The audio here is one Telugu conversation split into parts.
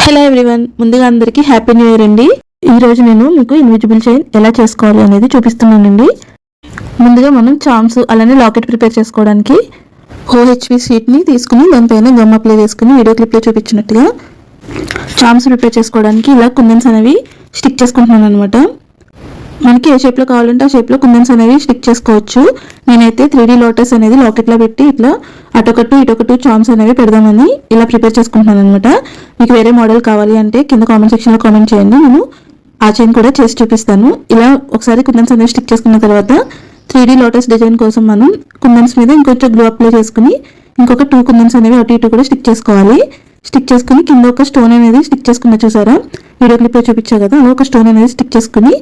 హలో ఎవ్రీవన్, ముందుగా అందరికీ హ్యాపీ న్యూ ఇయర్ అండి. ఈరోజు నేను మీకు ఇన్విజిబుల్ చైన్ ఎలా చేసుకోవాలి అనేది చూపిస్తున్నానండి. ముందుగా మనం చామ్స్ అలానే లాకెట్ ప్రిపేర్ చేసుకోవడానికి OHP షీట్ని తీసుకుని దానిపైన గమ్ అప్లై చేసుకుని వీడియో క్లిప్లో చూపించినట్టుగా చామ్స్ ప్రిపేర్ చేసుకోవడానికి ఇలా కుందన్స్ అనేవి స్టిక్ చేసుకుంటున్నాను అనమాట. మనకి ఏ షేప్లో కావాలంటే ఆ షేప్లో కుందన్స్ అనేవి స్టిక్ చేసుకోవచ్చు. నేనైతే 3D లోటస్ అనేది లాకెట్లో పెట్టి ఇట్లా అటొకటు ఇటొకటు చామ్స్ అనేవి పెడదామని ఇలా ప్రిపేర్ చేసుకుంటున్నాను అనమాట. మీకు వేరే మోడల్ కావాలి అంటే కింద కామెంట్ సెక్షన్లో కామెంట్ చేయండి, నేను ఆ చైన్ కూడా చేసి చూపిస్తాను. ఇలా ఒకసారి కుందన్స్ అనేవి స్టిక్ చేసుకున్న తర్వాత 3D లోటస్ డిజైన్ కోసం మనం కుందన్స్ మీద ఇంకొంచెం గ్లూ అప్లై చేసుకుని ఇంకొక 2 కుందన్స్ అనేవి అటు ఇటు కూడా స్టిక్ చేసుకోవాలి. స్టిక్ చేసుకుని కింద ఒక స్టోన్ అనేది స్టిక్ చేసుకున్న చూసారా, వీడియో క్లిప్లో చూపించా కదా, అలా ఒక స్టోన్ అనేది స్టిక్ చేసుకుని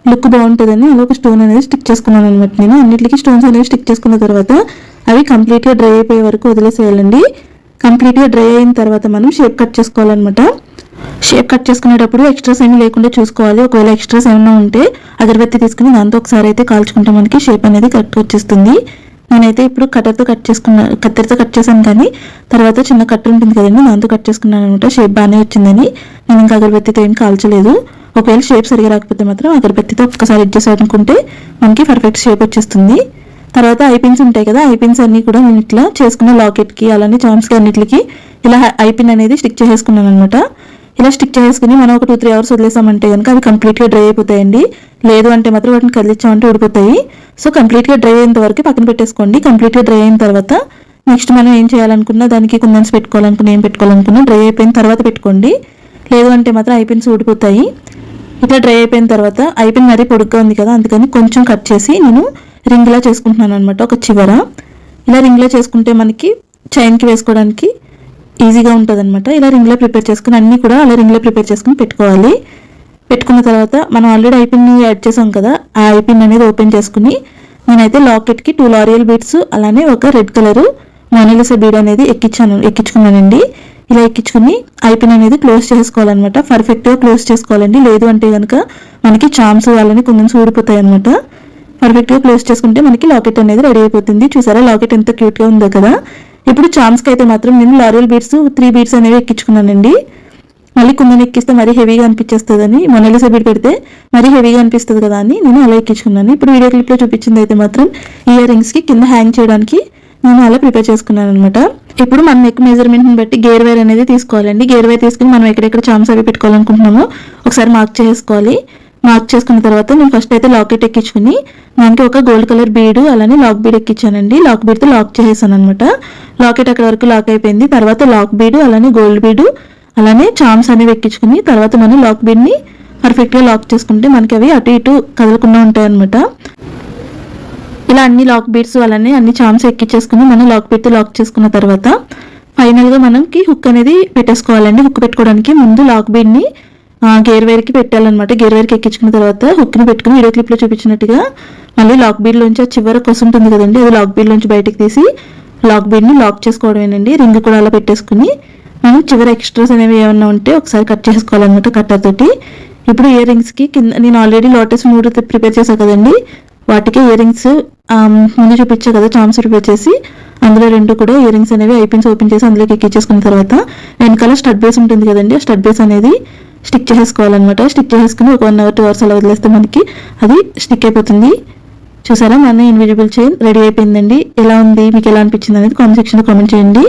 లుక్ బాగుంటుందని అలా ఒక స్టోన్ అనేది స్టిక్ చేసుకున్నాను అనమాట. నేను అన్నిటికీ స్టోన్స్ అనేవి స్టిక్ చేసుకున్న తర్వాత అవి కంప్లీట్గా డ్రై అయిపోయే వరకు వదిలేసేయాలండి. కంప్లీట్గా డ్రై అయిన తర్వాత మనం షేప్ కట్ చేసుకోవాలన్నమాట. షేప్ కట్ చేసుకునేటప్పుడు ఎక్స్ట్రాస్ ఏమీ లేకుండా చూసుకోవాలి. ఒకవేళ ఎక్స్ట్రాస్ ఏమైనా ఉంటే అగరబత్తి తీసుకుని దాంతో ఒకసారి అయితే కాల్చుకుంటే మనకి షేప్ అనేది కరెక్ట్గా వచ్చేస్తుంది. నేనైతే ఇప్పుడు కట్టర్తో కత్తెరతో కట్ చేశాను, కానీ తర్వాత చిన్న కట్టర్ ఉంటుంది కదండి, దాంతో కట్ చేసుకున్నాను అనమాట. షేప్ బాగానే వచ్చిందని నేను ఇంకా అగరబత్తితో ఏం కాల్చలేదు. ఒకవేళ షేప్ సరిగా రాకపోతే మాత్రం అగరబత్తితో ఒక్కసారి అడ్జస్ట్ అనుకుంటే మనకి పర్ఫెక్ట్ షేప్ వచ్చేస్తుంది. తర్వాత ఐపిన్స్ ఉంటాయి కదా, ఐపిన్స్ అన్ని కూడా నేను ఇట్లా చేసుకున్న లాకెట్కి అలానే చామ్స్కి అన్నిటికి ఇలా ఐపిన్ అనేది స్టిక్ చేసేసుకున్నాను అనమాట. ఇలా స్టిక్ చేసుకుని మనం ఒక 2-3 అవర్స్ వదిలేసామంటే కనుక అవి కంప్లీట్గా డ్రై అయిపోతాయండి. లేదు అంటే మాత్రం వాటిని కదిలించామంటే ఊడిపోతాయి. సో కంప్లీట్గా డ్రై అయినంత వరకు పక్కన పెట్టేసుకోండి. కంప్లీట్గా డ్రై అయిన తర్వాత నెక్స్ట్ మనం ఏం చేయాలనుకున్నా, దానికి కుందన్స్ పెట్టుకోవాలనుకున్నా, ఏం పెట్టుకోవాలనుకున్నా డ్రై అయిపోయిన తర్వాత పెట్టుకోండి. లేదు అంటే మాత్రం ఐపిన్స్ ఊడిపోతాయి. ఇట్లా డ్రై అయిపోయిన తర్వాత ఐపిన్ మరీ పొడుగ్గా ఉంది కదా, అందుకని కొంచెం కట్ చేసి నేను రింగ్లా చేసుకుంటున్నాను అనమాట. ఒక చివర ఇలా రింగ్లా చేసుకుంటే మనకి చైన్కి వేసుకోవడానికి ఈజీగా ఉంటుంది అనమాట. ఇలా రింగ్లో ప్రిపేర్ చేసుకుని అన్నీ కూడా అలా రింగ్లో ప్రిపేర్ చేసుకుని పెట్టుకోవాలి. పెట్టుకున్న తర్వాత మనం ఆల్రెడీ ఐపిన్ని యాడ్ చేసాం కదా, ఆ ఐపిన్ అనేది ఓపెన్ చేసుకుని నేనైతే లాకెట్కి 2 లారియల్ బీడ్స్ అలానే ఒక రెడ్ కలర్ మోనాలిసా బీడ్ అనేది ఎక్కించుకున్నానండి. ఇలా ఎక్కించుకుని ఐపిన్ అనేది క్లోజ్ చేసుకోవాలన్నమాట. పర్ఫెక్ట్గా క్లోజ్ చేసుకోవాలండి. లేదు అంటే కనుక మనకి చామ్స్ వాళ్ళని కుందన్స్ ఊడిపోతాయి అనమాట. పర్ఫెక్ట్గా క్లోజ్ చేసుకుంటే మనకి లాకెట్ అనేది రెడీ అయిపోతుంది. చూసారా లాకెట్ ఎంత క్యూట్గా ఉందో కదా. ఇప్పుడు చామ్స్కి అయితే మాత్రం నేను లారియల్ బీడ్స్ 3 బీడ్స్ అనేవి ఎక్కించుకున్నానండి. మళ్ళీ కుందన్ ఎక్కిస్తే మరీ హెవీగా అనిపించేస్తుందని, మొనాలిసా బీడ్ పెడితే మరీ హెవీగా అనిపిస్తుంది కదా అని నేను అలా ఎక్కించుకున్నాను. ఇప్పుడు వీడియో క్లిప్లో చూపించింది అయితే మాత్రం ఇయర్ రింగ్స్కి కింద హ్యాంగ్ చేయడానికి నేను అలా ప్రిపేర్ చేసుకున్నాను అనమాట. ఇప్పుడు మన నెక్ మెజర్మెంట్ని బట్టి గేర్ వైర్ అనేది తీసుకోవాలండి. గేర్ వైర్ తీసుకుని మనం ఎక్కడెక్కడ చామ్స్ అవి పెట్టుకోవాలనుకుంటున్నామో ఒకసారి మార్క్ చేసుకోవాలి. మార్క్ చేసుకున్న తర్వాత నేను ఫస్ట్ అయితే లాకెట్ ఎక్కించుకుని దానికి ఒక గోల్డ్ కలర్ బీడు అలానే లాక్ బీడ్ ఎక్కించానండి. లాక్ బీడ్తో లాక్ చేసేసాను అనమాట. లాకెట్ అక్కడ వరకు లాక్ అయిపోయింది. తర్వాత లాక్ బీడు అలానే గోల్డ్ బీడు అలానే చామ్స్ అనేవి ఎక్కించుకుని తర్వాత మనం లాక్ బీడ్ని పర్ఫెక్ట్గా లాక్ చేసుకుంటే మనకి అవి అటు ఇటు కదలకుండా ఉంటాయి అనమాట. ఇలా అన్ని లాక్ బీడ్స్ అలానే అన్ని చామ్స్ ఎక్కించేసుకుని మనం లాక్ బీడ్తో లాక్ చేసుకున్న తర్వాత ఫైనల్గా మనకి హుక్ అనేది పెట్టేసుకోవాలండి. హుక్ పెట్టుకోవడానికి ముందు లాక్ బీడ్ని గేర్ వైర్కి పెట్టాలన్నమాట. గేర్ వైర్కి ఎక్కించుకున్న తర్వాత హుక్ని పెట్టుకుని వీడియో క్లిప్లో చూపించినట్టుగా మళ్ళీ లాక్ బీడ్లోంచి ఆ చివర కొస ఉంటుంది కదండి, అది లాక్ బీడ్లోంచి బయటకు తీసి లాక్ బీడ్ని లాక్ చేసుకోవడమేనండి. రింగ్ కూడా అలా పెట్టేసుకుని మనం చివర ఎక్స్ట్రాస్ అనేవి ఏమన్నా ఉంటే ఒకసారి కట్ చేసుకోవాలన్నమాట కట్టర్ తోటి. ఇప్పుడు ఇయర్ రింగ్స్కి కింద నేను ఆల్రెడీ లోటస్ 3 ప్రిపేర్ చేశాను కదండి, వాటికి ఇయర్ రింగ్స్ ముందు చూపించా కదా చామ్స్ ప్రిపేర్ చేసి, అందులో 2 కూడా ఇయర్ రింగ్స్ అనేవి ఐపిన్స్ ఓపెన్ చేసి అందులోకి ఎక్కించేసుకున్న తర్వాత వెనకాల స్టడ్ బేస్ ఉంటుంది కదండి, ఆ స్టడ్ బేస్ అనేది స్టిక్ చేసేసుకోవాలన్నమాట. స్టిక్ చేసేసుకుని ఒక 1 అవర్ 2 అవర్స్ అలా వదిలేస్తే మనకి అది స్టిక్ అయిపోతుంది. చూసారా మన ఇన్విజిబుల్ చైన్ రెడీ అయిపోయిందండి. ఎలా ఉంది, మీకు ఎలా అనిపించింది అనేది కామెంట్ సెక్షన్లో కామెంట్ చేయండి.